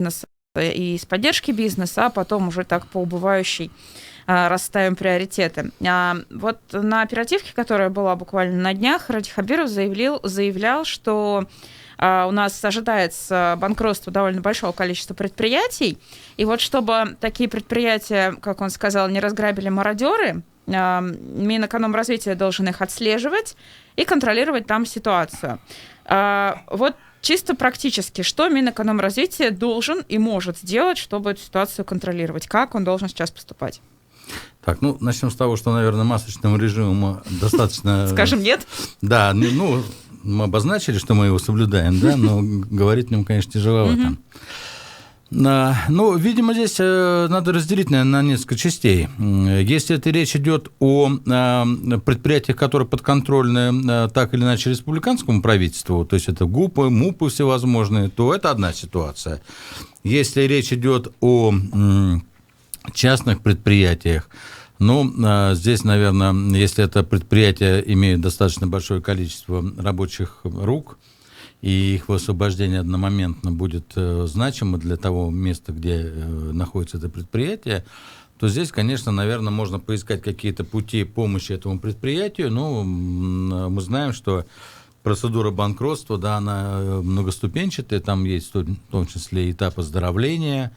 бизнеса и с поддержки бизнеса, а потом уже так по убывающей расставим приоритеты. Вот на оперативке, которая была буквально на днях, Ради Хабиров заявлял, что у нас ожидается банкротство довольно большого количества предприятий, и вот чтобы такие предприятия, как он сказал, не разграбили мародеры, Минэкономразвития должен их отслеживать и контролировать там ситуацию. Вот чисто практически, что Минэкономразвития должен и может сделать, чтобы эту ситуацию контролировать? Как он должен сейчас поступать? Так, начнем с того, что, наверное, масочному режиму достаточно... Скажем, нет? Да, мы обозначили, что мы его соблюдаем, да, но говорить в нем, конечно, тяжеловато. Видимо, здесь надо разделить, наверное, на несколько частей. Если это речь идет о предприятиях, которые подконтрольны так или иначе республиканскому правительству, то есть это ГУПы, МУПы всевозможные, то это одна ситуация. Если речь идет о частных предприятиях, здесь, наверное, если это предприятия имеют достаточно большое количество рабочих рук, и их освобождение одномоментно будет значимо для того места, где находится это предприятие, то здесь, конечно, наверное, можно поискать какие-то пути помощи этому предприятию. Мы знаем, что процедура банкротства, да, она многоступенчатая, там есть в том числе этап оздоровления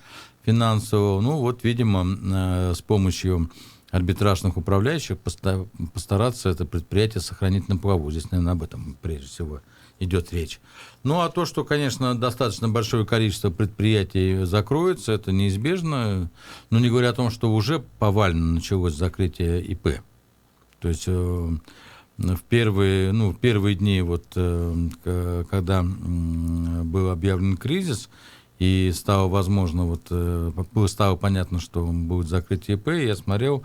финансового. Видимо, с помощью арбитражных управляющих постараться это предприятие сохранить на плаву. Здесь, наверное, об этом прежде всего идет речь. А то, что, конечно, достаточно большое количество предприятий закроется, это неизбежно. Не говоря о том, что уже повально началось закрытие ИП. То есть в первые дни, когда был объявлен кризис, и стало возможно, стало понятно, что будет закрытие ИП, я смотрел,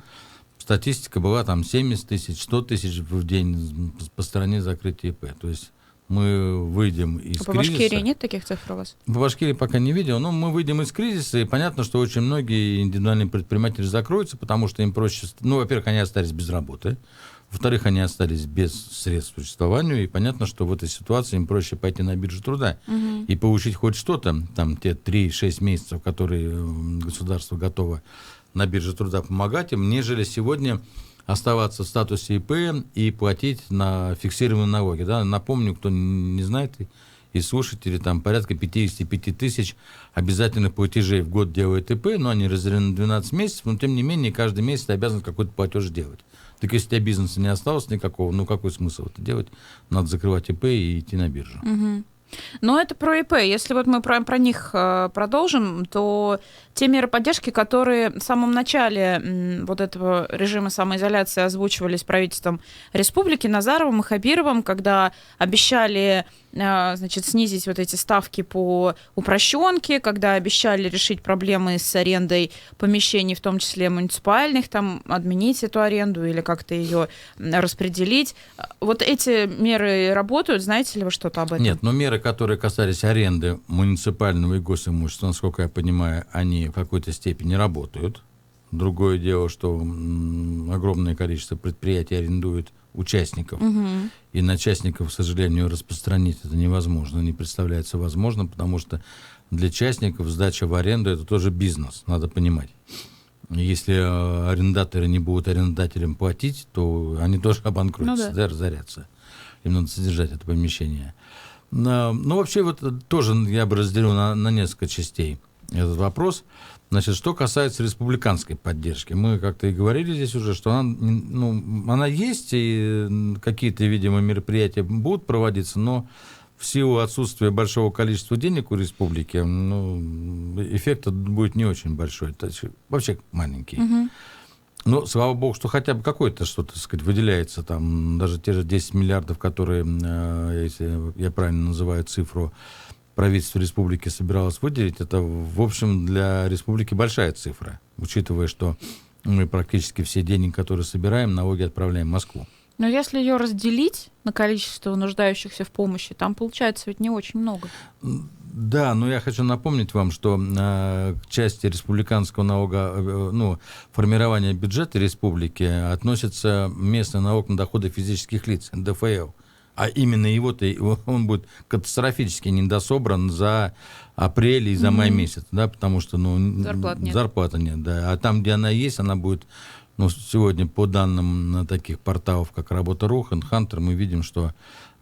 статистика была там 70 тысяч, 100 тысяч в день по стороне закрытия ИП. То есть мы выйдем из кризиса. По Башкирии нет таких цифр у вас? По Башкирии пока не видел, но мы выйдем из кризиса, и понятно, что очень многие индивидуальные предприниматели закроются, потому что им проще... во-первых, они остались без работы, во-вторых, они остались без средств к существованию, и понятно, что в этой ситуации им проще пойти на биржу труда и получить хоть что-то, там те 3-6 месяцев, которые государство готово на бирже труда помогать им, нежели сегодня оставаться в статусе ИП и платить на фиксированные налоги. Да? Напомню, кто не знает, из слушателей, там порядка 55 тысяч обязательных платежей в год делает ИП, но они разделены на 12 месяцев, но тем не менее каждый месяц ты обязан какой-то платеж делать. Так если у тебя бизнеса не осталось никакого, какой смысл это делать? Надо закрывать ИП и идти на биржу. Но это про ИП. Если мы про них продолжим, то те меры поддержки, которые в самом начале этого режима самоизоляции озвучивались правительством республики Назаровым и Хабировым, когда обещали снизить эти ставки по упрощенке, когда обещали решить проблемы с арендой помещений, в том числе муниципальных, отменить эту аренду или как-то ее распределить. Эти меры работают, знаете ли вы что-то об этом? Нет, но меры, которые касались аренды муниципального и госимущества, насколько я понимаю, они в какой-то степени работают. Другое дело, что огромное количество предприятий арендуют участников, и на частников, к сожалению, распространить это невозможно, не представляется возможным, потому что для частников сдача в аренду – это тоже бизнес, надо понимать. Если арендаторы не будут арендателям платить, то они тоже обанкротятся, разорятся. Им надо содержать это помещение. Вообще, тоже я бы разделил на несколько частей этот вопрос. Значит, что касается республиканской поддержки, мы как-то и говорили здесь уже, что она есть, и какие-то, видимо, мероприятия будут проводиться, но в силу отсутствия большого количества денег у республики, эффект будет не очень большой, это вообще маленький. Но, слава богу, что хотя бы какое-то что-то, так сказать, выделяется, даже те же 10 миллиардов, которые, если я правильно называю цифру, правительство республики собиралось выделить, это, в общем, для республики большая цифра, учитывая, что мы практически все деньги, которые собираем, налоги отправляем в Москву. Но если ее разделить на количество нуждающихся в помощи, там получается ведь не очень много. Да, но я хочу напомнить вам, что к части республиканского налога, формирования бюджета республики относится местный налог на доходы физических лиц, НДФЛ. А именно он будет катастрофически недособран за апрель и за май месяц, да, потому что зарплаты нет, да. А там, где она есть, она будет, сегодня по данным таких порталов, как Работа.ру, HeadHunter, мы видим, что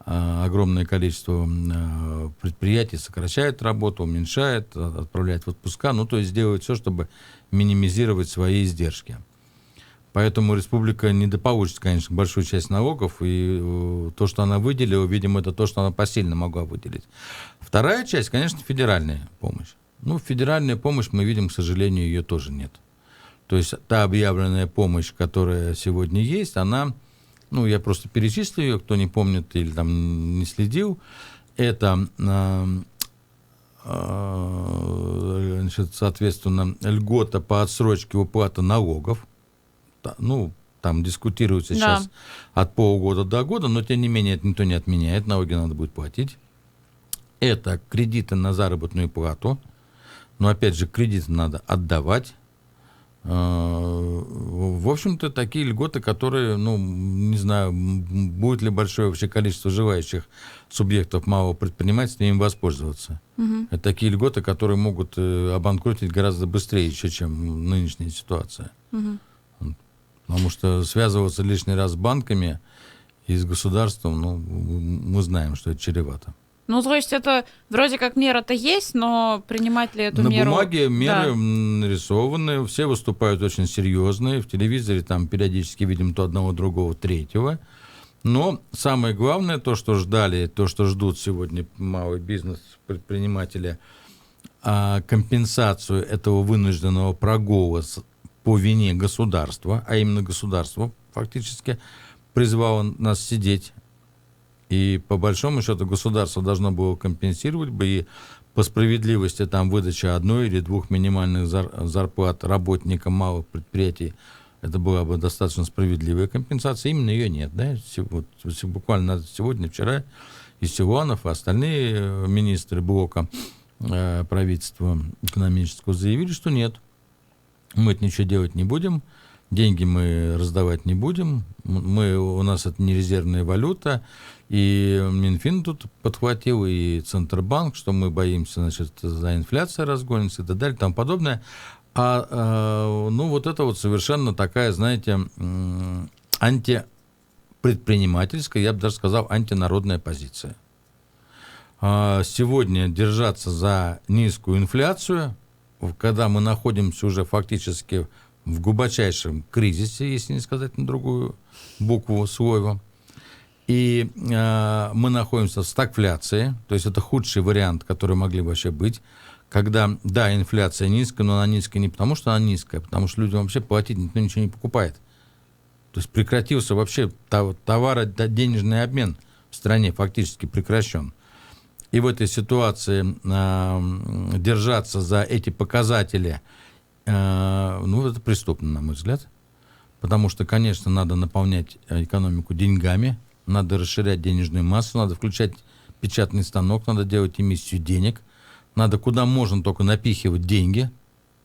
огромное количество предприятий сокращает работу, уменьшает, отправляет в отпуска, то есть делает все, чтобы минимизировать свои издержки. Поэтому республика недополучит, конечно, большую часть налогов, и то, что она выделила, видимо, это то, что она посильно могла выделить. Вторая часть, конечно, федеральная помощь. Федеральная помощь, мы видим, к сожалению, ее тоже нет. То есть та объявленная помощь, которая сегодня есть, она, я просто перечислю ее, кто не помнит или там не следил, это, соответственно, льгота по отсрочке уплаты налогов. Там дискутируется сейчас от полугода до года, но тем не менее это никто не отменяет, налоги надо будет платить. Это кредиты на заработную плату, но опять же кредиты надо отдавать. В общем-то, такие льготы, которые, не знаю, будет ли большое вообще количество желающих субъектов малого предпринимательства им воспользоваться. Это такие льготы, которые могут обанкротить гораздо быстрее еще, чем нынешняя ситуация. Потому что связываться лишний раз с банками и с государством, мы знаем, что это чревато. То есть это вроде как мера-то есть, но принимать ли эту меру? На бумаге меры нарисованы, все выступают очень серьезные, в телевизоре там периодически видим то одного, другого, третьего. Но самое главное, то, что ждали, то, что ждут сегодня малый бизнес, предприниматели, компенсацию этого вынужденного прогула по вине государства, а именно государство фактически призвало нас сидеть. И по большому счету государство должно было компенсировать бы, и по справедливости там выдача одной или двух минимальных зарплат работникам малых предприятий, это была бы достаточно справедливая компенсация. Именно ее нет. Да? Буквально сегодня, вчера и Силуанов, и остальные министры блока правительства экономического заявили, что нет. Мы это ничего делать не будем, деньги мы раздавать не будем, у нас это не резервная валюта, и Минфин тут подхватил, и Центробанк, что мы боимся, за инфляцией разгонится и так далее, и тому подобное. Вот это совершенно такая, знаете, антипредпринимательская, я бы даже сказал, антинародная позиция. Сегодня держаться за низкую инфляцию, когда мы находимся уже фактически в глубочайшем кризисе, если не сказать на другую букву слова, и мы находимся в стагфляции, то есть это худший вариант, который могли вообще быть, когда, да, инфляция низкая, но она низкая не потому, что она низкая, а потому что людям вообще платить никто ничего не покупает. То есть прекратился вообще товаро-денежный обмен в стране, фактически прекращен. И в этой ситуации держаться за эти показатели, это преступно, на мой взгляд. Потому что, конечно, надо наполнять экономику деньгами, надо расширять денежную массу, надо включать печатный станок, надо делать эмиссию денег, надо куда можно только напихивать деньги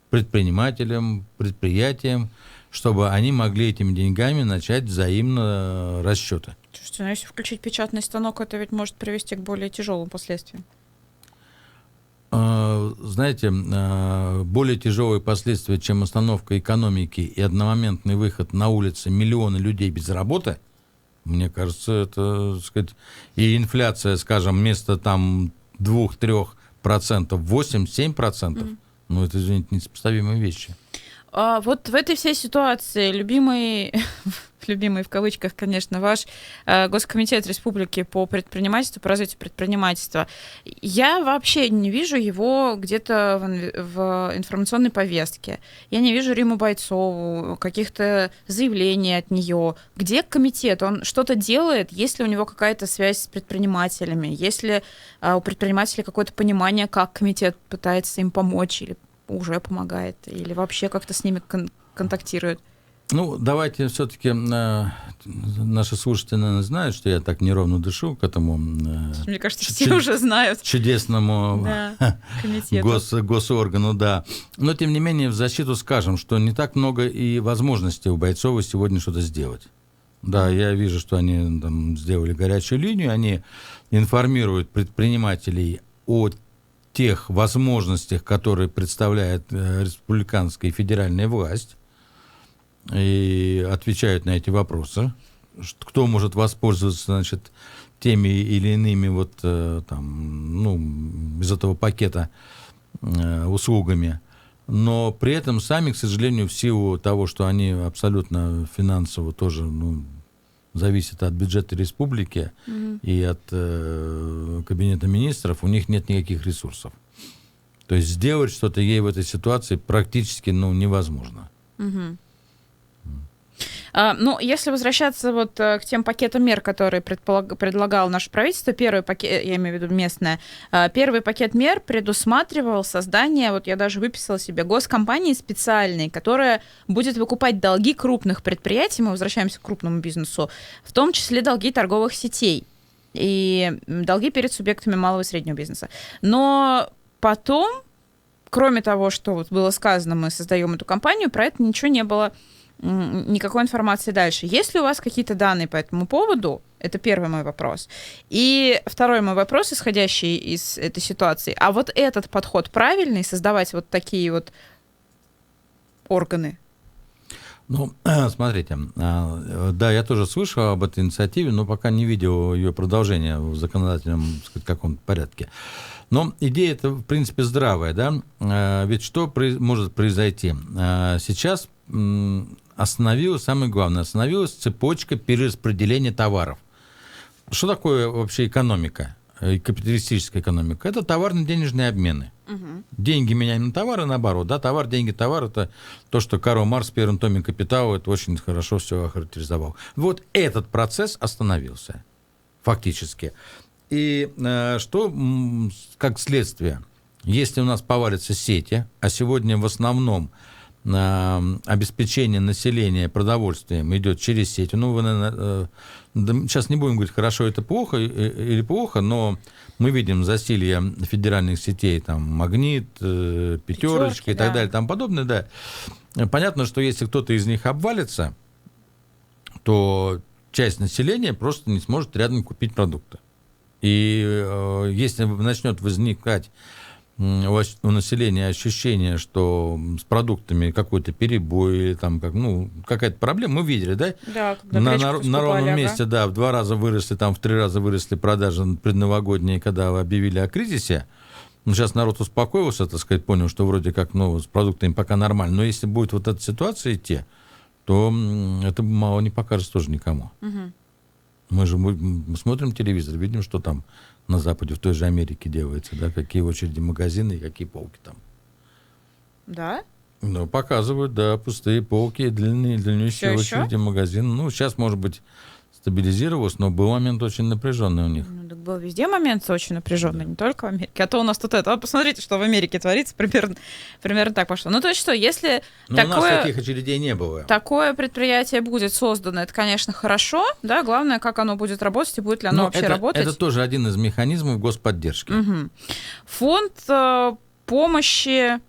предпринимателям, предприятиям, чтобы они могли этими деньгами начать взаимно расчеты. Слушайте, если включить печатный станок, это ведь может привести к более тяжелым последствиям. Знаете, более тяжелые последствия, чем остановка экономики и одномоментный выход на улицы миллиона людей без работы, мне кажется, это, так сказать, и инфляция, скажем, вместо 2-3%, 8-7%, это, извините, несопоставимые вещи. Вот в этой всей ситуации любимый в кавычках, конечно, ваш Госкомитет Республики по предпринимательству, по развитию предпринимательства, я вообще не вижу его где-то в информационной повестке. Я не вижу Римму Бойцову, каких-то заявлений от нее. Где комитет? Он что-то делает? Есть ли у него какая-то связь с предпринимателями? Есть ли у предпринимателей какое-то понимание, как комитет пытается им помочь или уже помогает, или вообще как-то с ними контактирует? Давайте все-таки наши слушатели, наверное, знают, что я так неровно дышу к этому. Мне кажется, все уже знают. Чудесному госоргану, да. Но, тем не менее, в защиту скажем, что не так много и возможностей у Бойцовой сегодня что-то сделать. Да, я вижу, что они там сделали горячую линию, они информируют предпринимателей о тех возможностях, которые представляет республиканская и федеральная власть, и отвечают на эти вопросы. Кто может воспользоваться, значит, теми или иными вот там, ну, из этого пакета услугами. Но при этом сами, к сожалению, в силу того, что они абсолютно финансово тоже, ну, зависят от бюджета республики и от кабинета министров, у них нет никаких ресурсов. То есть сделать что-то ей в этой ситуации практически, ну, невозможно. Ну, если возвращаться вот к тем пакетам мер, которые предлагало наше правительство, первый пакет, я имею в виду местное, первый пакет мер предусматривал создание, вот я даже выписала себе, госкомпании специальной, которая будет выкупать долги крупных предприятий, мы возвращаемся к крупному бизнесу, в том числе долги торговых сетей и долги перед субъектами малого и среднего бизнеса. Но потом, кроме того, что вот было сказано, мы создаем эту компанию, про это ничего не было, никакой информации дальше. Есть ли у вас какие-то данные по этому поводу? Это первый мой вопрос. И второй мой вопрос, исходящий из этой ситуации. А вот этот подход правильный, создавать вот такие вот органы? Ну, смотрите, да, я тоже слышал об этой инициативе, но пока не видел ее продолжения в законодательном, так сказать, каком-то порядке. Но идея это, в принципе, здравая, да? Ведь что может произойти? Сейчас остановилась, самое главное, остановилась цепочка перераспределения товаров. Что такое вообще экономика, капиталистическая экономика? Это товарно-денежные обмены. Деньги меняем на товары, наоборот. Да? Товар, деньги, товар – это то, что Карл Маркс в первом томе «Капитала» это очень хорошо все охарактеризовал. Вот этот процесс остановился фактически. И что, как следствие, если у нас повалятся сети, а сегодня в основном обеспечение населения продовольствием идет через сеть. Ну, вы, наверное, сейчас не будем говорить, хорошо это плохо или плохо, но мы видим засилье федеральных сетей, там, Магнит, Пятерочка и так далее, и тому подобное, да. Понятно, что если кто-то из них обвалится, то часть населения просто не сможет рядом купить продукты. И если начнет возникать у населения ощущение, что с продуктами какой-то перебой или там какая-то проблема, мы видели, да? Да, на ровном месте, да, в 2 раза выросли, там в 3 раза выросли продажи предновогодние, когда объявили о кризисе. Сейчас народ успокоился, так сказать, понял, что вроде как, с продуктами пока нормально. Но если будет вот эта ситуация идти, то это мало не покажется тоже никому. Угу. Мы же смотрим телевизор, видим, что там на Западе, в той же Америке делается, да, какие очереди магазины и какие полки там. Да? Ну, показывают, да, пустые полки, длиннющие очереди магазины. Ну, сейчас, может быть, стабилизировалось, но был момент очень напряженный у них. Ну, так был везде момент очень напряженный, да. Не только в Америке. А то у нас тут это. Посмотрите, что в Америке творится, примерно так пошло. Ну, то есть что, если такое... у нас таких очередей не было. Такое предприятие будет создано, это, конечно, хорошо, да, главное, как оно будет работать и будет ли оно вообще работать. Это тоже один из механизмов господдержки. Угу. Фонд помощи,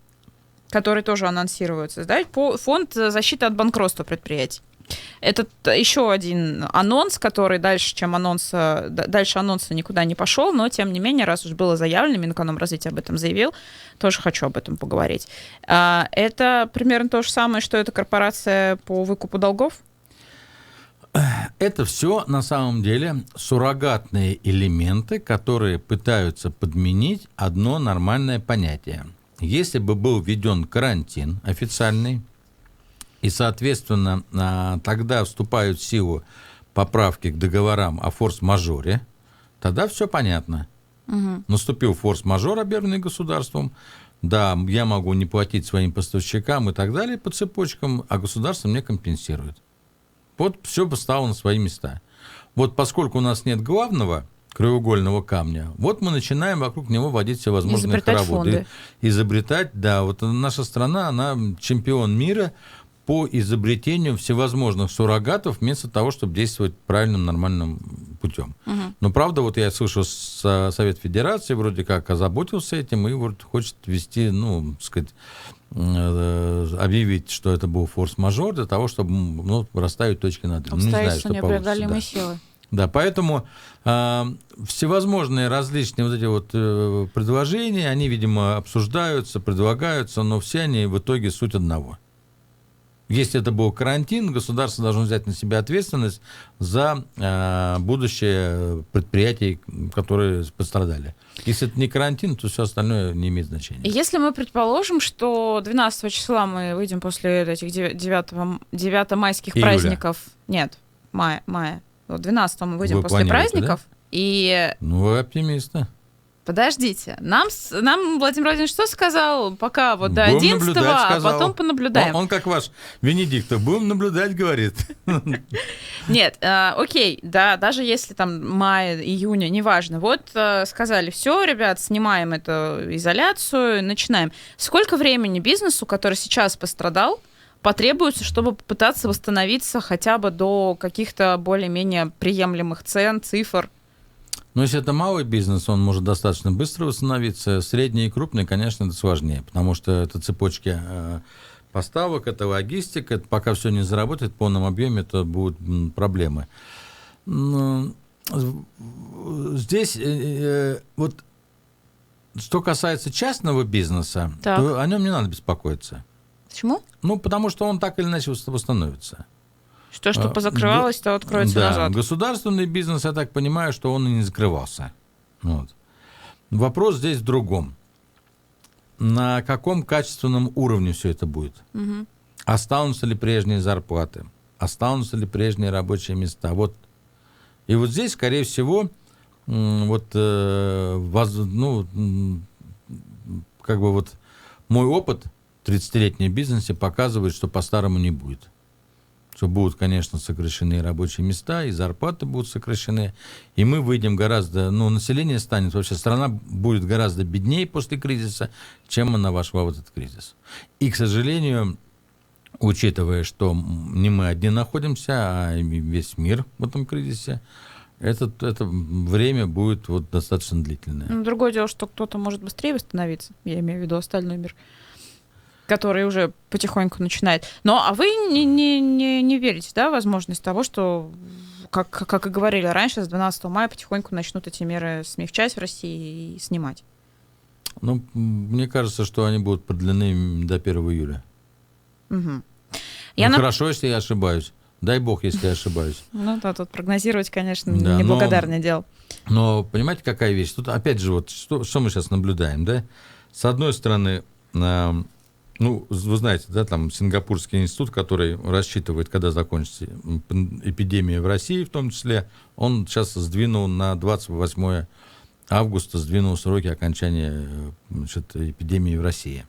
который тоже анонсируется, да, фонд защиты от банкротства предприятий. Это еще один анонс, который дальше анонса никуда не пошел, но, тем не менее, раз уж было заявлено, Минэкономразвития об этом заявил, тоже хочу об этом поговорить. Это примерно то же самое, что это корпорация по выкупу долгов? Это все, на самом деле, суррогатные элементы, которые пытаются подменить одно нормальное понятие. Если бы был введен карантин официальный, и, соответственно, тогда вступают в силу поправки к договорам о форс-мажоре, тогда все понятно. Угу. Наступил форс-мажор, объявленный государством, да, я могу не платить своим поставщикам и так далее по цепочкам, а государство мне компенсирует. Вот все бы стало на свои места. Вот поскольку у нас нет главного краеугольного камня, вот мы начинаем вокруг него водить все возможные хороводы. Изобретать, да, вот наша страна, она чемпион мира по изобретению всевозможных суррогатов вместо того, чтобы действовать правильным, нормальным путем. Но, правда, вот я слышу, Совет Федерации вроде как озаботился этим и вот хочет ввести, ну, так сказать, объявить, что это был форс-мажор для того, чтобы, ну, расставить точки над «и». Не знаю, что непреодолимой силы. Да, поэтому всевозможные различные вот эти вот предложения, они, видимо, обсуждаются, предлагаются, но все они в итоге суть одного. Если это был карантин, государство должно взять на себя ответственность за будущее предприятий, которые пострадали. Если это не карантин, то все остальное не имеет значения. Если мы предположим, что 12 числа мы выйдем после этих 9-майских праздников... Нет, мая. 12 мы выйдем Вы после праздников. Да? И... Ну, вы оптимисты. Подождите, нам Владимир Владимирович что сказал? Пока вот до 11-го, а потом понаблюдаем. Он как ваш Венедиктов, будем наблюдать, говорит. Нет, окей, да, даже если там мая, июня, неважно. Вот сказали, все, ребят, снимаем эту изоляцию, начинаем. Сколько времени бизнесу, который сейчас пострадал, потребуется, чтобы попытаться восстановиться хотя бы до каких-то более-менее приемлемых цен, цифр? Но если это малый бизнес, он может достаточно быстро восстановиться. Средний и крупный, конечно, это сложнее, потому что это цепочки поставок, это логистика. Пока все не заработает в полном объеме, это будут проблемы. Здесь вот что касается частного бизнеса, то о нем не надо беспокоиться. Почему? Ну, потому что он так или иначе восстановится. Что позакрывалось, то откроется назад. Государственный бизнес, я так понимаю, что он и не закрывался. Вот. Вопрос здесь в другом. На каком качественном уровне все это будет? Угу. Останутся ли прежние зарплаты? Останутся ли прежние рабочие места? Вот. И вот здесь, скорее всего, вот, как бы вот мой опыт 30-летней в бизнесе показывает, что по-старому не будет. Что будут, конечно, сокращены рабочие места, и зарплаты будут сокращены, и мы выйдем гораздо, население станет, вообще страна будет гораздо беднее после кризиса, чем она вошла в этот кризис. И, к сожалению, учитывая, что не мы одни находимся, а весь мир в этом кризисе, это время будет вот достаточно длительное. Другое дело, что кто-то может быстрее восстановиться, я имею в виду остальной мир, который уже потихоньку начинает. А вы не верите, да, в возможность того, что, как и говорили раньше, с 12 мая потихоньку начнут эти меры смягчать в России и снимать? Мне кажется, что они будут продлены до 1 июля. Угу. Хорошо, если я ошибаюсь. Дай бог, если я ошибаюсь. Да, тут прогнозировать, конечно, неблагодарное дело. Но понимаете, какая вещь? Тут опять же, вот что мы сейчас наблюдаем, да? С одной стороны, вы знаете, да, там Сингапурский институт, который рассчитывает, когда закончится эпидемия в России, в том числе, он сейчас сдвинул на 28 августа, сдвинул сроки окончания эпидемии в России.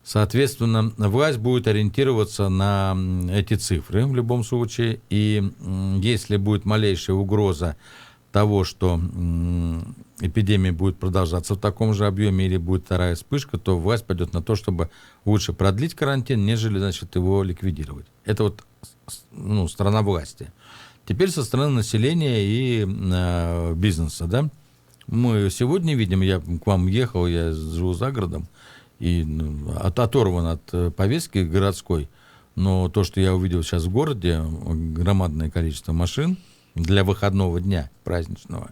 Соответственно, власть будет ориентироваться на эти цифры в любом случае, и если будет малейшая угроза того, что эпидемия будет продолжаться в таком же объеме или будет вторая вспышка, то власть пойдет на то, чтобы лучше продлить карантин, нежели, его ликвидировать. Это вот сторона власти. Теперь со стороны населения и бизнеса, да. Мы сегодня видим, я к вам ехал, я живу за городом, и оторван от повестки городской, но то, что я увидел сейчас в городе, громадное количество машин для выходного дня праздничного,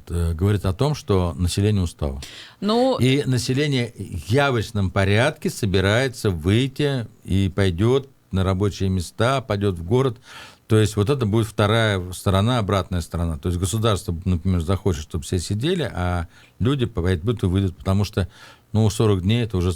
говорит о том, что население устало. И население в явочном порядке собирается выйти и пойдет на рабочие места, пойдет в город. То есть вот это будет вторая сторона, обратная сторона. То есть государство, например, захочет, чтобы все сидели, а люди пойдут и выйдут, потому что 40 дней это уже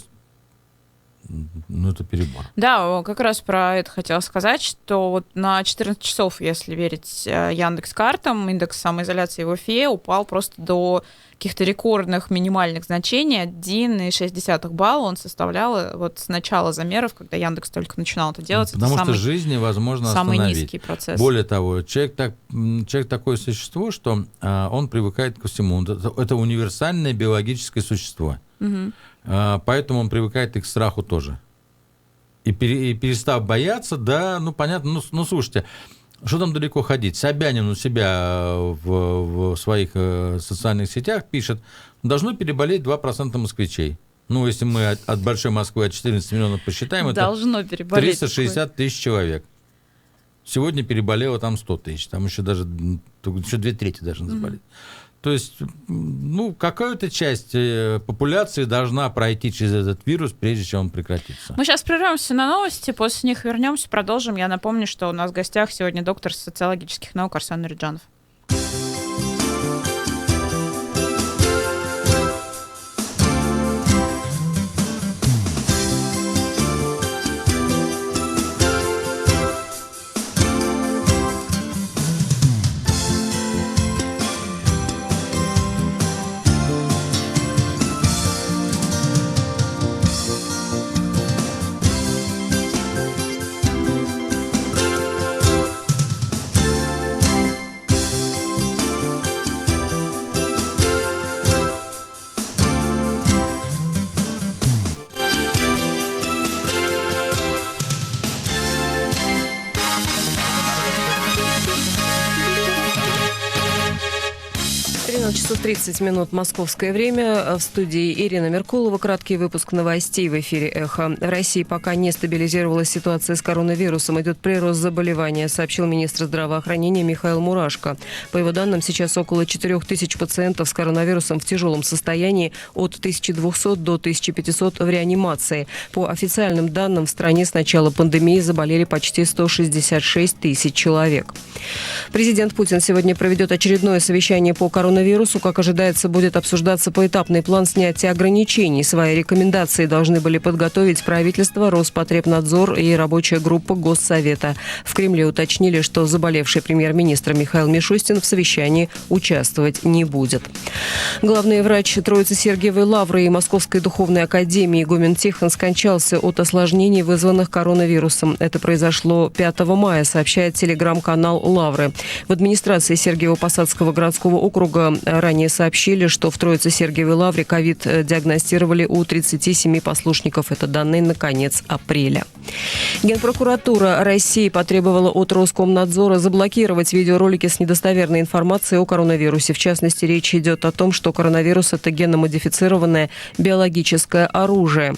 это перебор. Да, как раз про это хотела сказать, что вот на 14 часов, если верить Яндекс.Картам, индекс самоизоляции в Уфе упал просто до каких-то рекордных минимальных значений. 1,6 балла он составлял вот с начала замеров, когда Яндекс только начинал это делать. Потому что жизнь невозможно остановить. Самый низкий процесс. Более того, человек такое существо, что он привыкает ко всему. Это универсальное биологическое существо. Угу. Поэтому он привыкает и к страху тоже. И перестав бояться, да, ну, понятно, ну, слушайте, что там далеко ходить? Собянин у себя в своих социальных сетях пишет, должно переболеть 2% москвичей. Ну, если мы от большой Москвы, от 14 миллионов посчитаем, должно это переболеть 360 тысяч человек. Сегодня переболело там 100 тысяч, там еще даже еще 2/3 должны заболеть. То есть, ну, какая-то часть популяции должна пройти через этот вирус, прежде чем он прекратится. Мы сейчас прервемся на новости, после них вернемся, продолжим. Я напомню, что у нас в гостях сегодня доктор социологических наук Арсен Нуриджанов. Часов 30 минут московское время. В студии Ирина Меркулова. Краткий выпуск новостей в эфире «Эхо». В России пока не стабилизировалась ситуация с коронавирусом. Идет прирост заболевания, сообщил министр здравоохранения Михаил Мурашко. По его данным, сейчас около 4000 пациентов с коронавирусом в тяжелом состоянии, от 1200 до 1500 в реанимации. По официальным данным, в стране с начала пандемии заболели почти 166 тысяч человек. Президент Путин сегодня проведет очередное совещание по коронавирусу. Как ожидается, будет обсуждаться поэтапный план снятия ограничений. Свои рекомендации должны были подготовить правительство, Роспотребнадзор и рабочая группа Госсовета. В Кремле уточнили, что заболевший премьер-министр Михаил Мишустин в совещании участвовать не будет. Главный врач Троицы-Сергиевой Лавры и Московской духовной академии игумен Тихон скончался от осложнений, вызванных коронавирусом. Это произошло 5 мая, сообщает телеграм-канал Лавры. В администрации Сергиево-Посадского городского округа ранее сообщили, что в Троице-Сергиевой Лавре ковид диагностировали у 37 послушников. Это данные на конец апреля. Генпрокуратура России потребовала от Роскомнадзора заблокировать видеоролики с недостоверной информацией о коронавирусе. В частности, речь идет о том, что коронавирус – это генномодифицированное биологическое оружие.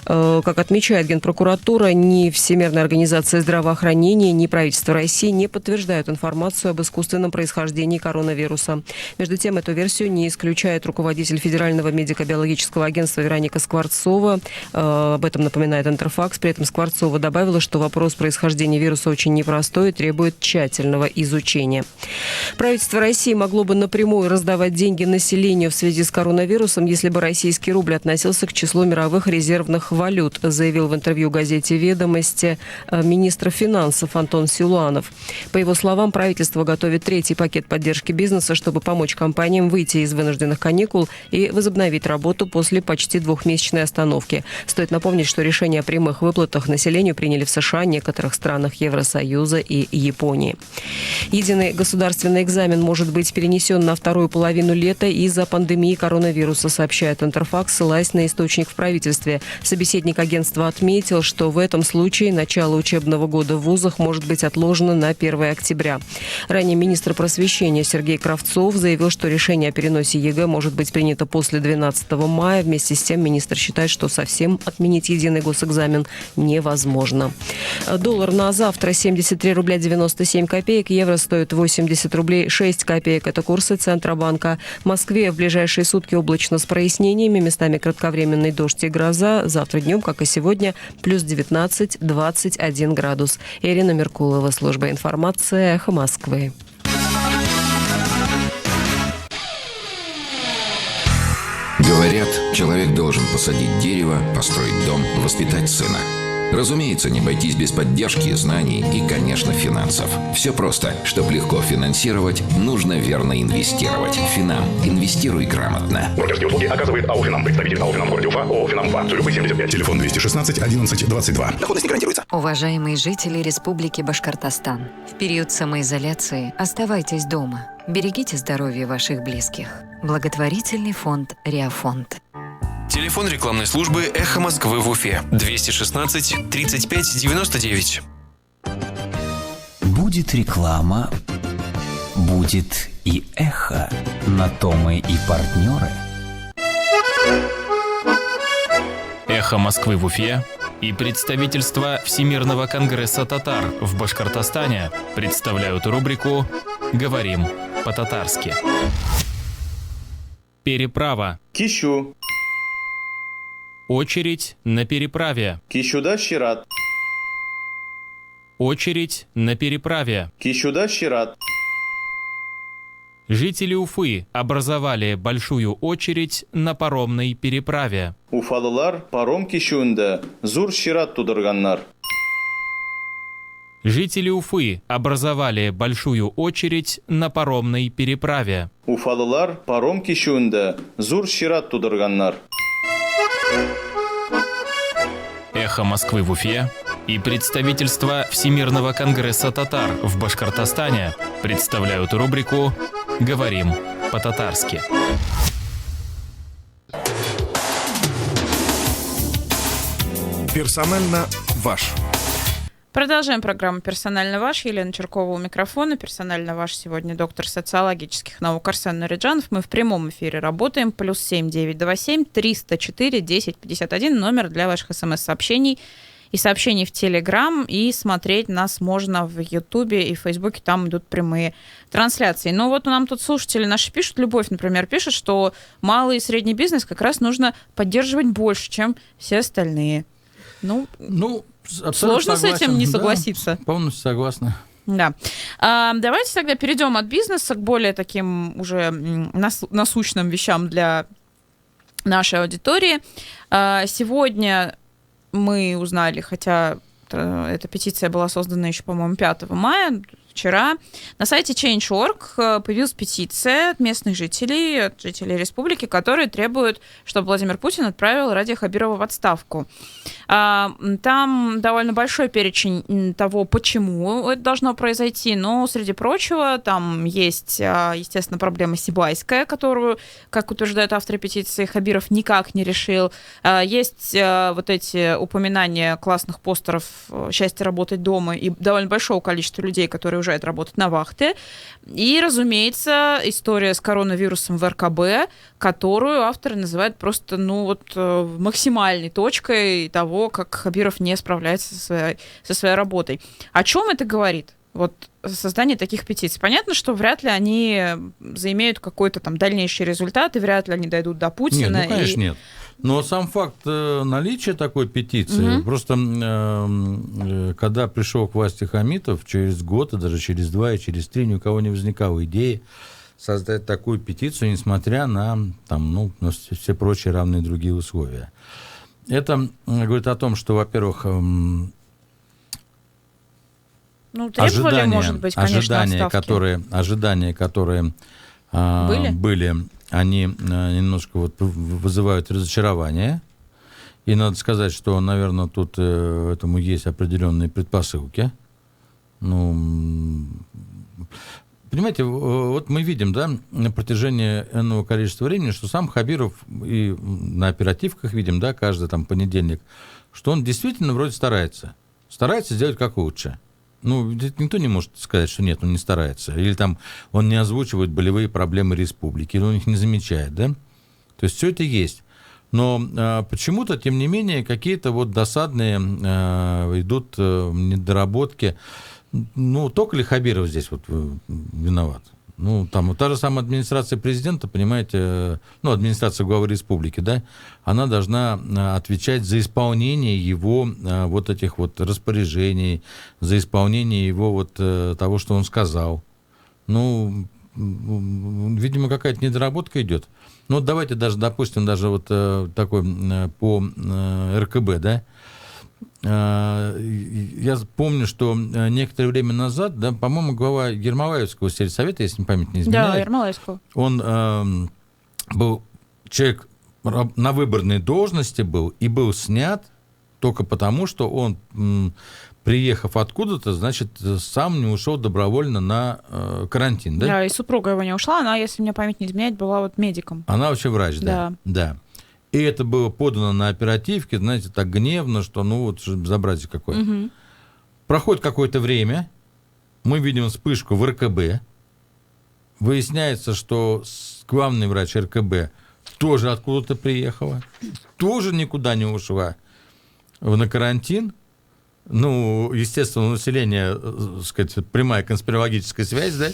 Как отмечает Генпрокуратура, ни Всемирная организация здравоохранения, ни правительство России не подтверждают информацию об искусственном происхождении коронавируса. Между тем, эту версию не исключает руководитель Федерального медико-биологического агентства Вероника Скворцова. Об этом напоминает Интерфакс. При этом Скворцова добавила, что вопрос происхождения вируса очень непростой и требует тщательного изучения. Правительство России могло бы напрямую раздавать деньги населению в связи с коронавирусом, если бы российский рубль относился к числу мировых резервных валют, заявил в интервью газете «Ведомости» министр финансов Антон Силуанов. По его словам, правительство готовит третий пакет поддержки бизнеса, чтобы помочь компаниям выйти из вынужденных каникул и возобновить работу после почти двухмесячной остановки. Стоит напомнить, что решение о прямых выплатах населению приняли в США, некоторых странах Евросоюза и Японии. Единый государственный экзамен может быть перенесен на вторую половину лета из-за пандемии коронавируса, сообщает Интерфакс, ссылаясь на источник в правительстве. Собеседник агентства отметил, что в этом случае начало учебного года в вузах может быть отложено на 1 октября. Ранее министр просвещения Сергей Кравцов заявил, что решение о переносе ЕГЭ может быть принято после 12 мая. Вместе с тем министр считает, что совсем отменить единый госэкзамен невозможно. Доллар на завтра 73 рубля 97 копеек, евро стоит 80 рублей 6 копеек. Это курсы Центробанка. В Москве в ближайшие сутки облачно с прояснениями, местами кратковременный дождь и гроза. Завтра днем, как и сегодня, плюс 19-21 градус. Ирина Меркулова, служба информации, «Эхо Москвы». Говорят, человек должен посадить дерево, построить дом, воспитать сына. Разумеется, не обойтись без поддержки, знаний и, конечно, финансов. Все просто. Чтобы легко финансировать, нужно верно инвестировать. Финам. Инвестируй грамотно. Брокерские услуги оказывает АО «Финам». Представитель АО «Финам» в городе Уфа, ООО «Финам-2». Цюрюпы 75. Телефон 216 11 22. Доходность не гарантируется. Уважаемые жители Республики Башкортостан, в период самоизоляции оставайтесь дома. Берегите здоровье ваших близких. Благотворительный фонд «Реафонд». Телефон рекламной службы «Эхо Москвы» в Уфе. 216 35 99. Будет реклама, будет и эхо. На то мы и партнеры. «Эхо Москвы» в Уфе и представительство Всемирного конгресса татар в Башкортостане представляют рубрику «Говорим по-татарски». Переправа. Кищу. Очередь на переправе. Кищуда щират. Очередь на переправе. Кищуда щират. Жители Уфы образовали большую очередь на паромной переправе. Уфалылар паром кищуында зур щират тудырганнар. Жители Уфы образовали большую очередь на паромной переправе. Уфалылар паром кищуында зур щират тудырганнар. «Эхо Москвы» в Уфе и представительство Всемирного конгресса татар в Башкортостане представляют рубрику «Говорим по-татарски». Персонально ваш. Продолжаем программу «Персонально ваш». Елена Черкова у микрофона. «Персонально ваш» сегодня доктор социологических наук Арсен Нуриджанов. Мы в прямом эфире работаем. +7 927 304 10 51. Номер для ваших смс-сообщений и сообщений в Телеграм. И смотреть нас можно в Ютубе и в Фейсбуке. Там идут прямые трансляции. Но вот нам тут слушатели наши пишут. Любовь, например, пишет, что малый и средний бизнес как раз нужно поддерживать больше, чем все остальные. Ну сложно согласен. с этим не согласиться. Да, полностью согласна. Да. Давайте тогда перейдем от бизнеса к более таким уже насущным вещам для нашей аудитории. Сегодня мы узнали, хотя эта петиция была создана еще, по-моему, 5 мая, вчера, на сайте Change.org появилась петиция от местных жителей, от жителей республики, которые требуют, чтобы Владимир Путин отправил Радия Хабирова в отставку. Там довольно большой перечень того, почему это должно произойти, но, среди прочего, там есть, естественно, проблема сибайская, которую, как утверждают авторы петиции, Хабиров никак не решил. Есть вот эти упоминания классных постеров «Счастье работать дома» и довольно большого количества людей, которые уезжают работать на вахты. И, разумеется, история с коронавирусом в РКБ, которую авторы называют просто, максимальной точкой того, как Хабиров не справляется со своей работой. О чем это говорит? Вот создание таких петиций. Понятно, что вряд ли они заимеют какой-то там дальнейший результат, и вряд ли они дойдут до Путина. Нет, конечно, нет. Но сам факт наличия такой петиции, просто когда пришел к власти Хамитов, через год, и даже через 2, и через 3, ни у кого не возникало идеи создать такую петицию, несмотря на все прочие равные другие условия. Это говорит о том, что, во-первых, требовали, может быть, конечно, ожидания, которые были, они немножко вызывают разочарование. И надо сказать, что, наверное, тут этому есть определенные предпосылки. Понимаете, вот мы видим, да, на протяжении энного количества времени, что сам Хабиров, и на оперативках видим, да, каждый там понедельник, что он действительно вроде старается сделать как лучше. Никто не может сказать, что нет, он не старается. Или там он не озвучивает болевые проблемы республики, или он их не замечает, да? То есть все это есть. Но почему-то, тем не менее, какие-то досадные идут недоработки. Только ли Хабиров здесь виноват? Та же самая администрация президента, понимаете, администрация главы республики, да, она должна отвечать за исполнение его этих распоряжений, за исполнение его того, что он сказал. Видимо, какая-то недоработка идет. Давайте допустим, такой по РКБ, да. Я помню, что некоторое время назад, да, по-моему, глава Ермолаевского сельсовета, если память не изменяет, да, Ермолаевского, он был человек на выборной должности и был снят только потому, что он, приехав откуда-то, значит, сам не ушел добровольно на карантин, да? Да, и супруга его не ушла, она, если мне память не изменяет, была медиком. Она вообще врач, да. И это было подано на оперативке, знаете, так гневно, что ну вот безобразие какое. Угу. Проходит какое-то время, мы видим вспышку в РКБ. Выясняется, что главный врач РКБ тоже откуда-то приехала, тоже никуда не ушла на карантин. Ну, естественно, у населения, так сказать, прямая конспирологическая связь, да?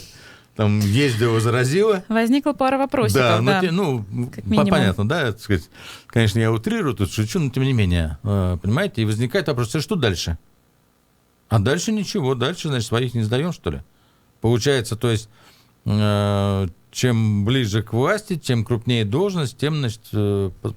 Там ездила, заразила. Возникла пара вопросиков, да. Ну, понятно, да, так сказать, конечно, я утрирую, тут шучу, но тем не менее, понимаете, и возникает вопрос, что дальше? А дальше ничего, дальше, значит, своих не сдаем, что ли? Получается, то есть, чем ближе к власти, тем крупнее должность, тем, значит,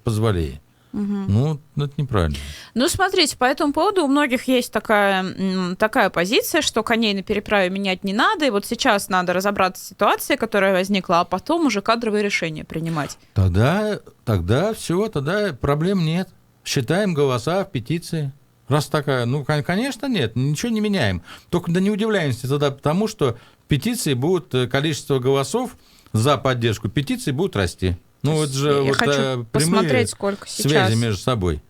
позволее. Угу. Ну, это неправильно. Ну, смотрите, по этому поводу у многих есть такая позиция, что коней на переправе менять не надо, и вот сейчас надо разобраться с ситуацией, которая возникла, а потом уже кадровые решения принимать. Тогда все, тогда проблем нет. Считаем голоса в петиции. Раз такая, ну, конечно, нет, ничего не меняем. Только да не удивляемся тогда, потому что в петиции будет количество голосов за поддержку петиции будет расти. Ну, это же я вот хочу посмотреть, сколько сейчас. Связи между собой.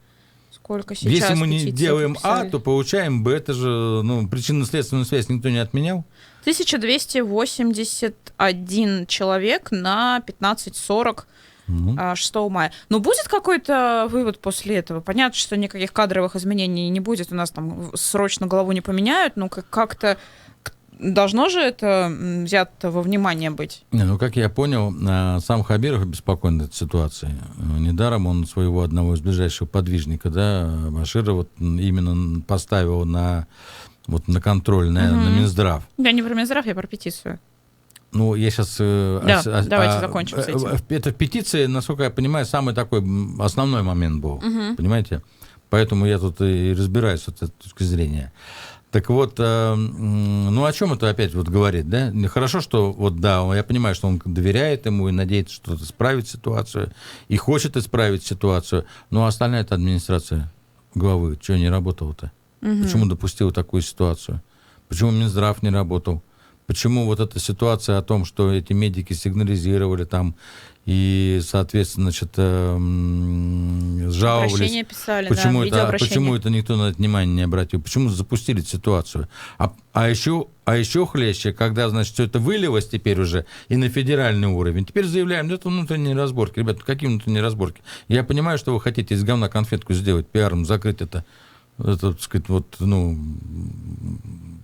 Сколько сейчас. Если мы не делаем подписали. А, то получаем Б. Это же, ну, причинно-следственную связь никто не отменял. 1281 человек на 1540 6 мая. Но будет какой-то вывод после этого? Понятно, что никаких кадровых изменений не будет. У нас там срочно голову не поменяют, но как-то должно же это взято во внимание быть? Ну, как я понял, сам Хабиров обеспокоен этой ситуацией. Недаром он своего одного из ближайших подвижника, да, Баширова, именно поставил на контроль на Минздрав. Я не про Минздрав, я про петицию. Ну, я сейчас... давайте закончим с этим. Это в петиции, насколько я понимаю, самый такой основной момент был, понимаете? Поэтому я тут и разбираюсь с этой точки зрения. Так вот, ну о чем это опять вот говорит, да? Хорошо, что вот да, я понимаю, что он доверяет ему и надеется, что исправит ситуацию, и хочет исправить ситуацию, но остальная эта администрация главы, что не работала-то? Почему допустила такую ситуацию? Почему Минздрав не работал? Почему вот эта ситуация о том, что эти медики сигнализировали там и, соответственно, значит, жаловались. Обращения писали, почему, да, почему это никто на это внимание не обратил? Почему запустили эту ситуацию? А еще хлеще, когда, значит, все это вылилось теперь уже и на федеральный уровень. Теперь заявляем, это внутренние разборки. Ребята, какие внутренние разборки? Я понимаю, что вы хотите из говна конфетку сделать, пиаром закрыть это, так сказать, вот, ну...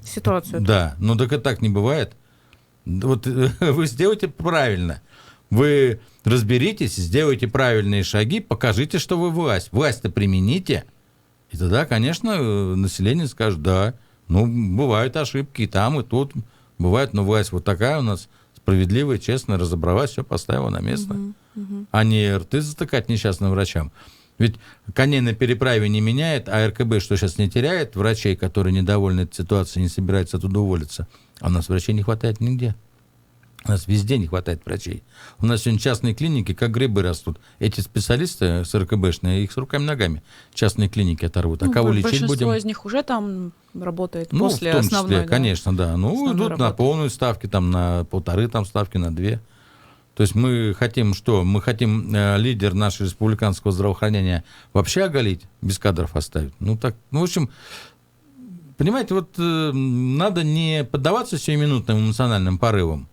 Ситуацию. Да, но так и так не бывает. Вот вы сделайте правильно. Вы разберитесь, сделайте правильные шаги, покажите, что вы власть. Власть-то примените. И тогда, конечно, население скажет, да, ну, бывают ошибки и там, и тут. Бывает, но власть вот такая у нас, справедливая, честная, разобралась, все поставила на место. А не рты затыкать несчастным врачам. Ведь коней на переправе не меняет, а РКБ что сейчас не теряет врачей, которые недовольны этой ситуацией, не собираются оттуда уволиться. А у нас врачей не хватает нигде. У нас везде не хватает врачей. У нас сегодня частные клиники, как грибы растут. Эти специалисты с РКБшные, их с руками-ногами частные клиники оторвут. А кого лечить будем? Большинство из них уже там работает ну, после в том основной. числе, да? конечно, да. Ну, идут на полную ставки, там, на 1,5 там, ставки, на 2. То есть мы хотим что? Мы хотим лидер нашего республиканского здравоохранения вообще оголить, без кадров оставить. Ну, так, ну, в общем, понимаете, вот надо не поддаваться сиюминутным эмоциональным порывам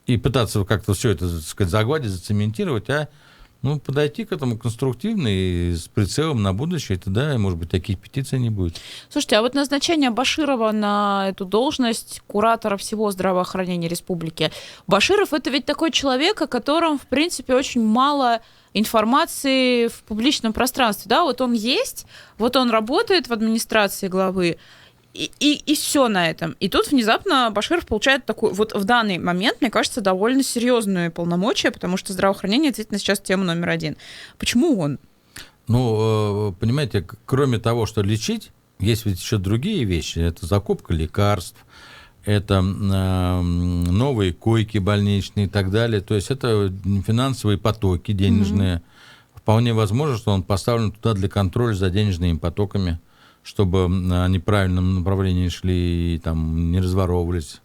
и пытаться как-то все это, так сказать, загладить, зацементировать, а ну, подойти к этому конструктивно и с прицелом на будущее, и тогда, может быть, таких петиций не будет. Слушайте, а вот назначение Баширова на эту должность куратора всего здравоохранения республики. Баширов — это ведь такой человек, о котором, в принципе, очень мало информации в публичном пространстве. Да, вот он есть, вот он работает в администрации главы, и все на этом. И тут внезапно Баширов получает такую, вот в данный момент, мне кажется, довольно серьезные полномочия, потому что здравоохранение действительно сейчас тема номер 1. Почему он? Ну, понимаете, кроме того, что лечить, есть ведь еще другие вещи. Это закупка лекарств, это новые койки больничные и так далее. То есть это финансовые потоки денежные. Вполне возможно, что он поставлен туда для контроля за денежными потоками, чтобы они в правильном направлении шли и там не разворовывались.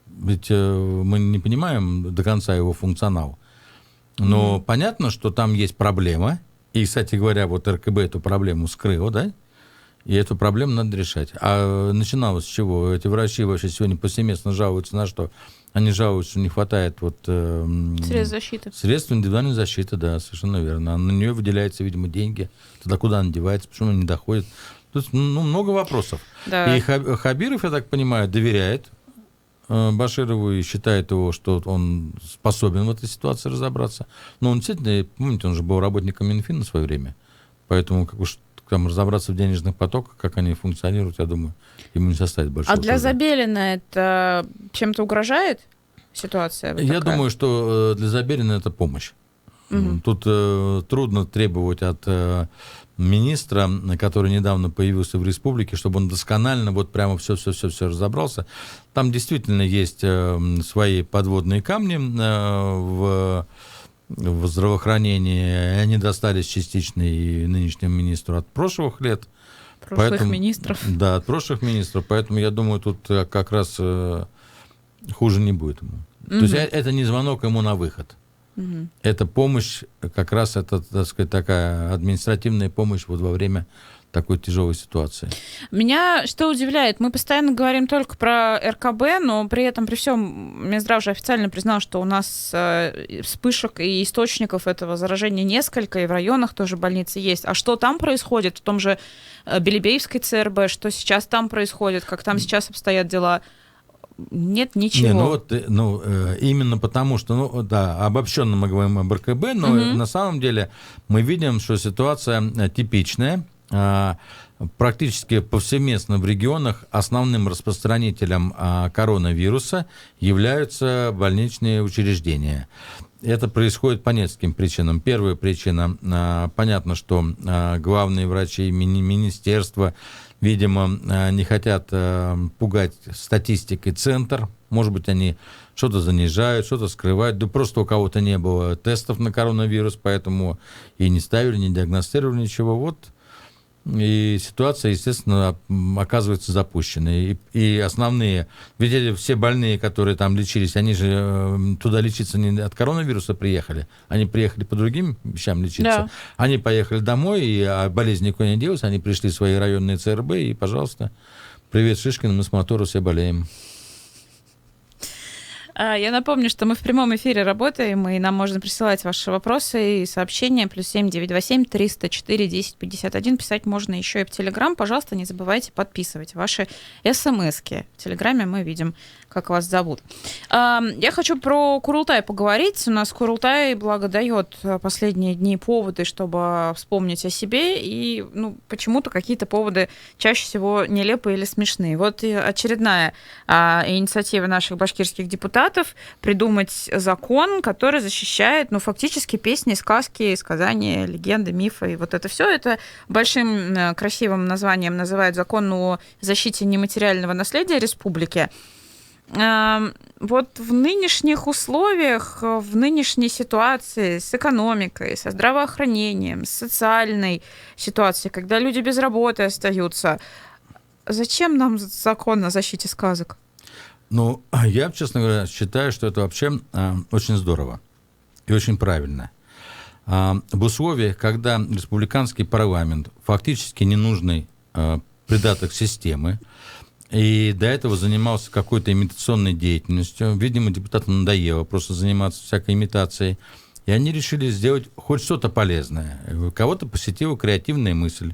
Ведь мы не понимаем до конца его функционал. Но понятно, что там есть проблема. И, кстати говоря, вот РКБ эту проблему скрыл, да? И эту проблему надо решать. А начиналось с чего? Эти врачи вообще сегодня повсеместно жалуются на что? Они жалуются, что не хватает средств защиты. Средств индивидуальной защиты, да, совершенно верно. А на нее выделяются, видимо, деньги. Тогда куда она девается? Почему она не доходит? Тут много вопросов. Да. И Хабиров, я так понимаю, доверяет Баширову и считает его, что он способен в этой ситуации разобраться. Но он действительно, помните, он же был работником Минфина в свое время. Поэтому как уж там разобраться в денежных потоках, как они функционируют, я думаю, ему не составит большого А для труда. Забелина это чем-то угрожает ситуация? Вот Я такая? думаю, что для Забелина это помощь. Тут трудно требовать от министра, который недавно появился в республике, чтобы он досконально вот прямо все разобрался. Там действительно есть свои подводные камни в здравоохранении. Они достались частично и нынешнему министру от прошлых лет. Прошлых министров. Да, от прошлых министров. Поэтому я думаю, тут как раз хуже не будет ему. То есть это не звонок ему на выход. Это помощь, как раз это, так сказать, такая административная помощь вот во время такой тяжелой ситуации. Меня что удивляет, мы постоянно говорим только про РКБ, но при этом, при всем, Минздрав же официально признал, что у нас вспышек и источников этого заражения несколько, и в районах тоже больницы есть. А что там происходит, в том же Белебеевской ЦРБ, что сейчас там происходит, как там сейчас обстоят дела? Нет ничего. Именно потому, что, обобщенно мы говорим об РКБ, но на самом деле мы видим, что ситуация типичная. Практически повсеместно в регионах основным распространителем коронавируса являются больничные учреждения. Это происходит по нескольким причинам. Первая причина, понятно, что главные врачи министерства, видимо, не хотят пугать статистикой центр. Может быть, они что-то занижают, что-то скрывают. Да просто у кого-то не было тестов на коронавирус, поэтому и не ставили, не диагностировали ничего. Вот. И ситуация, естественно, оказывается запущенной. И основные, ведь все больные, которые там лечились, они же туда лечиться не от коронавируса приехали, они приехали по другим вещам лечиться. Да. Они поехали домой, и болезнь никуда не делась, они пришли в свои районные ЦРБ, и, пожалуйста, привет, Шишкин, мы с мотора все болеем. Я напомню, что мы в прямом эфире работаем, и нам можно присылать ваши вопросы и сообщения. +7 927 304 10 51. Писать можно еще и в Телеграм. Пожалуйста, не забывайте подписывать ваши смски. В Телеграме мы видим, как вас зовут. Я хочу про Курултай поговорить. У нас Курултай, благо, дает последние дни поводы, чтобы вспомнить о себе, и почему-то какие-то поводы чаще всего нелепые или смешные. Вот очередная инициатива наших башкирских депутатов придумать закон, который защищает, фактически песни, сказки, сказания, легенды, мифы. И вот это все это большим красивым названием называют закон о защите нематериального наследия республики. Вот в нынешних условиях, в нынешней ситуации с экономикой, со здравоохранением, с социальной ситуацией, когда люди без работы остаются, зачем нам закон о защите сказок? Я, честно говоря, считаю, что это вообще очень здорово и очень правильно. В условиях, когда республиканский парламент фактически ненужный придаток системы, и до этого занимался какой-то имитационной деятельностью, видимо, депутатам надоело просто заниматься всякой имитацией, и они решили сделать хоть что-то полезное. Кого-то посетила креативная мысль.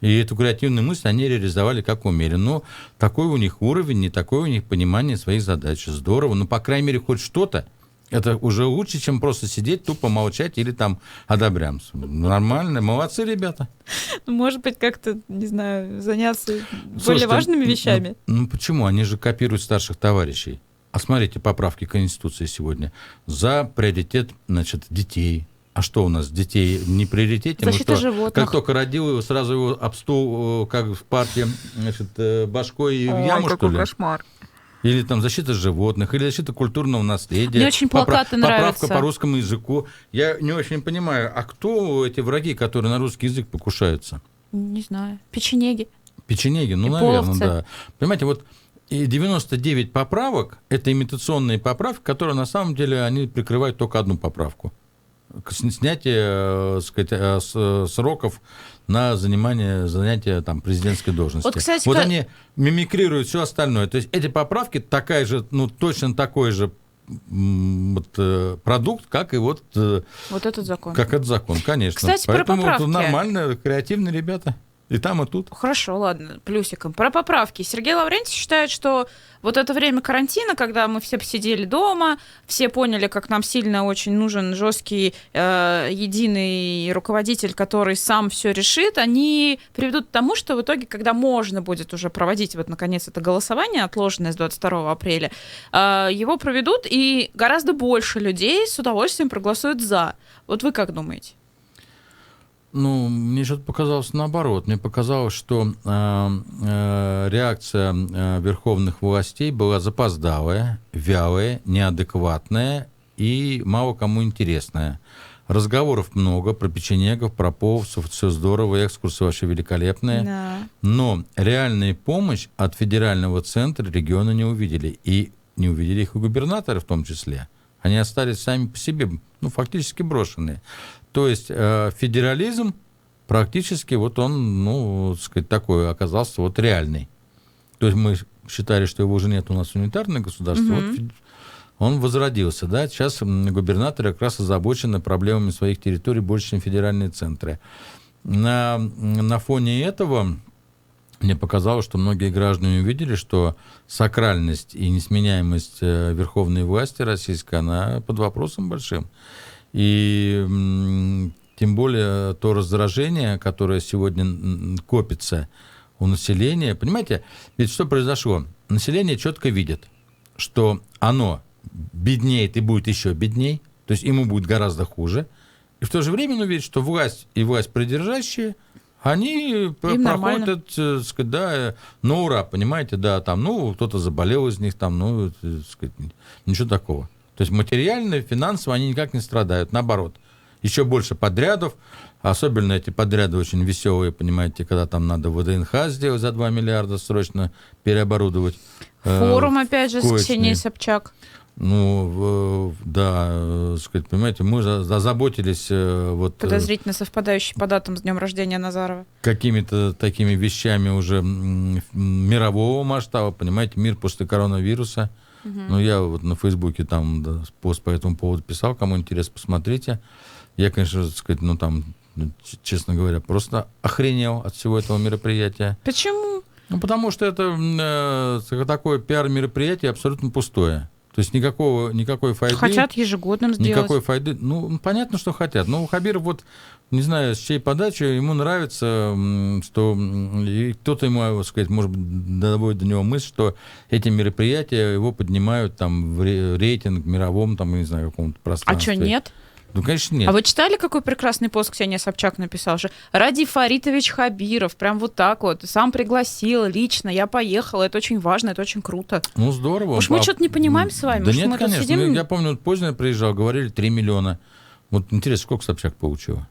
И эту креативную мысль они реализовали как умели. Но такой у них уровень, не такое у них понимание своих задач. Здорово. По крайней мере, хоть что-то. Это уже лучше, чем просто сидеть, тупо молчать или там одобрямся. Нормально. Молодцы, ребята. Может быть, как-то, не знаю, заняться более важными вещами. Почему? Они же копируют старших товарищей. А смотрите, поправки к Конституции сегодня. За приоритет, детей. А что у нас, детей не приоритете? Защита животных. Как только родил его, сразу его об стул, как в парке, башкой и в яму, что ли? Кошмар. Или там защита животных, или защита культурного наследия. Мне очень плакаты нравятся. Поправка по русскому языку. Я не очень понимаю, а кто эти враги, которые на русский язык покушаются? Не знаю. Печенеги. Печенеги, наверное, да. Понимаете, вот и 99 поправок – это имитационные поправки, которые на самом деле они прикрывают только одну поправку. снятие, сроков на занятие там, президентской должности. Вот, кстати, они мимикрируют все остальное. То есть эти поправки такая же, точно такой же продукт, как и вот этот закон. Как этот закон, конечно. Кстати, поэтому про поправки. Нормально, креативные ребята. И там, и тут. Хорошо, ладно, плюсиком. Про поправки. Сергей Лаврентьев считает, что вот это время карантина, когда мы все посидели дома, все поняли, как нам сильно очень нужен жесткий, единый руководитель, который сам все решит, они приведут к тому, что в итоге, когда можно будет уже проводить вот наконец это голосование, отложенное с 22 апреля, его проведут, и гораздо больше людей с удовольствием проголосуют «за». Вот вы как думаете? Мне что-то показалось наоборот. Мне показалось, что реакция верховных властей была запоздалая, вялая, неадекватная и мало кому интересная. Разговоров много про печенегов, про половцев, все здорово, экскурсы вообще великолепные. Да. Но реальную помощь от федерального центра региона не увидели. И не увидели их и губернаторы в том числе. Они остались сами по себе, фактически брошенные. То есть федерализм практически вот он, такой оказался вот реальный. То есть мы считали, что его уже нет у нас унитарное государство, вот он возродился, да. Сейчас губернаторы как раз озабочены проблемами своих территорий больше, чем федеральные центры. На фоне этого мне показалось, что многие граждане увидели, что сакральность и несменяемость верховной власти российской, она под вопросом большим. И тем более то раздражение, которое сегодня копится у населения. Понимаете, ведь что произошло? Население четко видит, что оно беднеет и будет еще бедней, то есть ему будет гораздо хуже. И в то же время оно видит, что власть и власть придержащие, они проходят, да, на ура, понимаете, да, там, кто-то заболел из них, там, ничего такого. То есть материально, финансово они никак не страдают, наоборот. Еще больше подрядов, особенно эти подряды очень веселые, понимаете, когда там надо ВДНХ сделать за 2 миллиарда срочно переоборудовать. Форум, опять же, с Ксенией Собчак. Да, понимаете, мы озаботились... Подозрительно совпадающий по датам с днем рождения Назарова. Какими-то такими вещами уже мирового масштаба, понимаете, мир после коронавируса. Я вот на Фейсбуке там пост по этому поводу писал, кому интересно, посмотрите. Я, конечно, честно говоря, просто охренел от всего этого мероприятия. Почему? Потому что это такое пиар-мероприятие абсолютно пустое. То есть никакой файды. Хотят ежегодным сделать. Никакой файды. Понятно, что хотят. Но Хабиров, не знаю, с чьей подачи, ему нравится, что и кто-то ему, может быть, доводит до него мысль, что эти мероприятия его поднимают там в рейтинг мировом, там, не знаю, каком-то пространстве. А что, нет? Конечно, нет. А вы читали, какой прекрасный пост Ксения Собчак написал? Радий Фаритович Хабиров, прям вот так вот, сам пригласил лично, я поехала, это очень важно, это очень круто. Здорово. Уж мы что-то не понимаем с вами? Да Может, нет, мы конечно. сидим... Я помню, поздно я приезжал, говорили 3 миллиона. Вот интересно, сколько Собчак получила?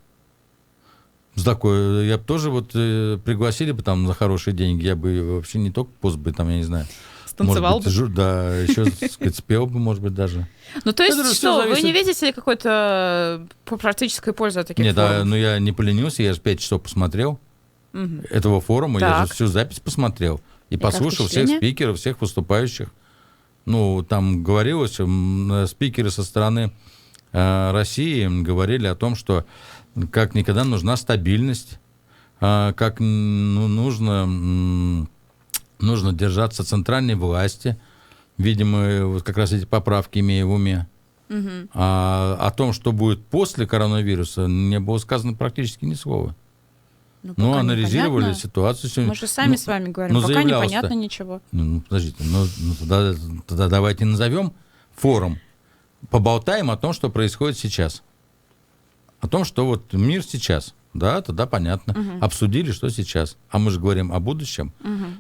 Я бы тоже пригласили бы там за хорошие деньги, я бы вообще не только пост бы там, я не знаю... Станцевал бы? Да, еще, спел бы, может быть, даже. То есть что, вы не видите ли какой-то практической пользы от таких форумов? Нет, я не поленился, я же 5 часов посмотрел этого форума, я же всю запись посмотрел и послушал всех спикеров, всех выступающих. Там говорилось, спикеры со стороны России говорили о том, что как никогда нужна стабильность, как нужно держаться центральной власти. Видимо, как раз эти поправки имея в уме. А о том, что будет после коронавируса, не было сказано практически ни слова. Анализировали ситуацию сегодня. Мы же сами с вами говорим, пока непонятно ничего. Подождите, тогда давайте назовем форум. Поболтаем о том, что происходит сейчас. О том, что мир сейчас. Да, тогда понятно. Обсудили, что сейчас. А мы же говорим о будущем.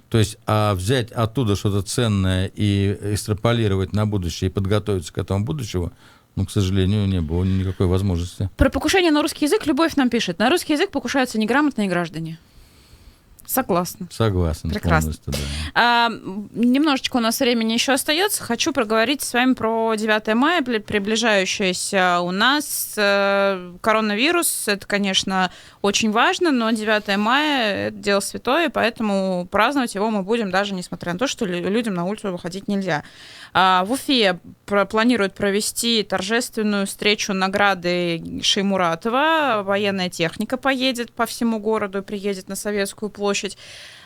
То есть взять оттуда что-то ценное и экстраполировать на будущее и подготовиться к этому будущему, к сожалению, не было никакой возможности. Про покушение на русский язык Любовь нам пишет. На русский язык покушаются неграмотные граждане. Согласна. Согласен. Прекрасно. Да. Немножечко у нас времени еще остается. Хочу проговорить с вами про 9 мая, приближающееся у нас. Коронавирус, это, конечно, очень важно, но 9 мая — это дело святое, поэтому праздновать его мы будем, даже несмотря на то, что людям на улицу выходить нельзя. В Уфе планируют провести торжественную встречу награды Шеймуратова. Военная техника поедет по всему городу и приедет на Советскую площадь.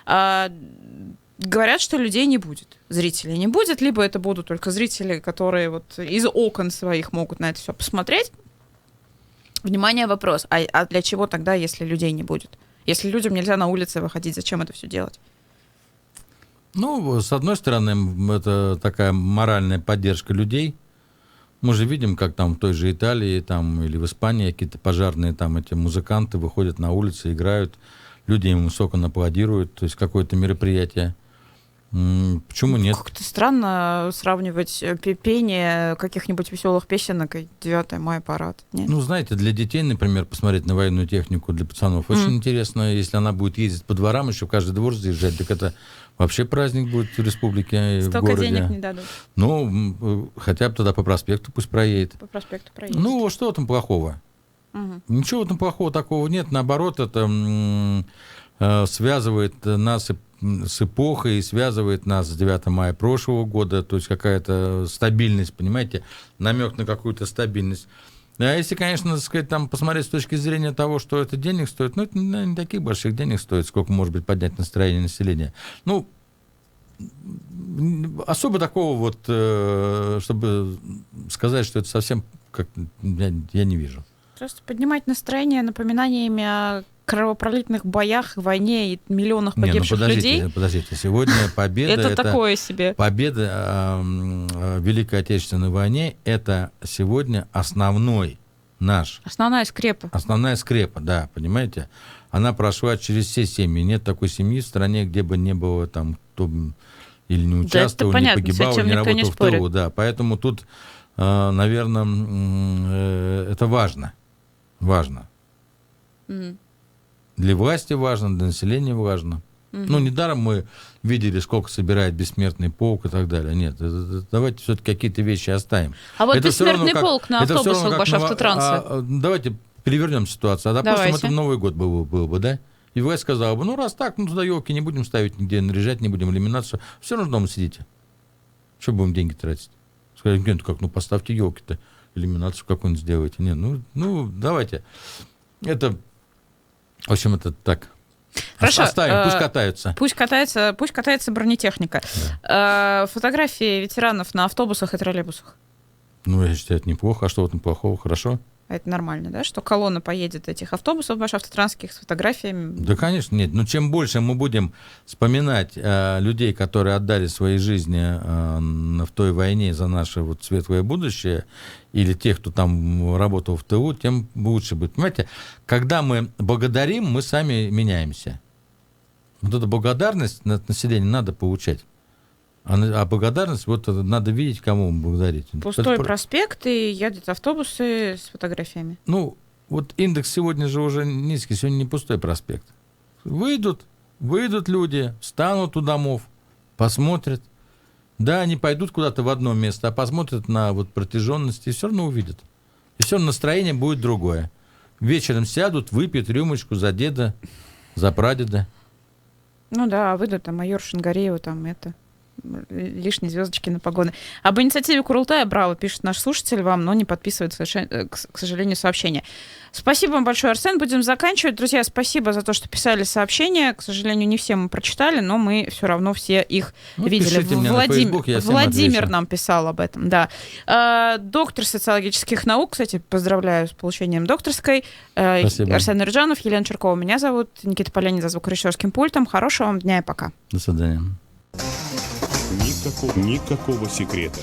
Говорят, что людей не будет, зрителей не будет, либо это будут только зрители, которые вот из окон своих могут на это все посмотреть. Внимание, вопрос. А для чего тогда, если людей не будет? Если людям нельзя на улице выходить, зачем это все делать? Ну, с одной стороны, это такая моральная поддержка людей. Мы же видим, как там в той же Италии там, или в Испании какие-то пожарные там эти музыканты выходят на улицы, играют, люди им высоко аплодируют, то есть какое-то мероприятие. Почему нет? Как-то странно сравнивать пение каких-нибудь веселых песенок и 9 мая парад. Нет? Ну, знаете, для детей, например, посмотреть на военную технику, для пацанов очень интересно. Если она будет ездить по дворам, еще в каждый двор заезжать, так это вообще праздник будет в республике, в городе. Столько денег не дадут. Ну, хотя бы тогда по проспекту пусть проедет. По проспекту проедет. Ну, что в этом плохого? Ничего в этом плохого такого нет. Наоборот, это связывает нас с эпохой, связывает нас с 9 мая прошлого года, то есть какая-то стабильность, понимаете, намек на какую-то стабильность. А если, конечно, так сказать, там посмотреть с точки зрения того, что это денег стоит, ну, это не таких больших денег стоит, сколько может быть поднять настроение населения. Ну, особо такого вот, чтобы сказать, что это совсем как я не вижу. Просто поднимать настроение напоминаниями о кровопролитных боях, войне и миллионах погибших людей. Подождите, сегодня победа... это такое себе. Победа в Великой Отечественной войне — это сегодня основной наш... Основная скрепа. Основная скрепа, да, понимаете? Она прошла через все семьи. Нет такой семьи в стране, где бы не было там, кто или не участвовал, да, не погибал, не работал в тылу. Да, поэтому тут, наверное, это важно. Важно. Для власти важно, для населения важно. Ну, недаром мы видели, сколько собирает бессмертный полк и так далее. Нет, давайте все-таки какие-то вещи оставим. А вот это бессмертный полк на автобусах Башавтотранса. Давайте перевернем ситуацию. А допустим, это в Новый год был бы, да? И власть сказала бы, ну, раз так, ну, туда елки не будем ставить нигде, наряжать не будем, иллюминацию. Все равно дома сидите. Что будем деньги тратить? Сказали, нет, как, ну, поставьте елки-то, иллюминацию какую-нибудь сделайте. Нет, ну, давайте. Это... В общем, это так. Хорошо. Оставим, пусть катаются. Пусть катается бронетехника. Да. Фотографии ветеранов на автобусах и троллейбусах. Ну, я считаю, это неплохо. А что в этом плохого? Хорошо. А это нормально, да? Что колонна поедет этих автобусов башавтотранских с фотографиями? Да, конечно, нет. Но чем больше мы будем вспоминать людей, которые отдали свои жизни в той войне за наше вот светлое будущее, или тех, кто там работал в ТУ, тем лучше будет. Понимаете, когда мы благодарим, мы сами меняемся. Вот эту благодарность от населения надо получать. А благодарность, вот надо видеть, кому благодарить. Пустой проспект, и едут автобусы с фотографиями. Ну, вот индекс сегодня же уже низкий, сегодня не пустой проспект. Выйдут люди, встанут у домов, посмотрят. Да, они пойдут куда-то в одно место, а посмотрят на вот протяженность и все равно увидят. И все равно настроение будет другое. Вечером сядут, выпьют рюмочку за деда, за прадеда. Ну да, выйдут там майор Шингареева, там это... лишние звездочки на погоны. Об инициативе Курултая браво, пишет наш слушатель вам, но не подписывает, к сожалению, сообщение. Спасибо вам большое, Арсен. Будем заканчивать. Друзья, спасибо за то, что писали сообщения. К сожалению, не все мы прочитали, но мы все равно все их видели. Владимир нам писал об этом. Да. Доктор социологических наук, кстати, поздравляю с получением докторской. Спасибо. Арсен Нурджанов, Елена Чуркова. Меня зовут Никита Полянин за звукорежиссерским пультом. Хорошего вам дня и пока. До свидания. Никакого секрета.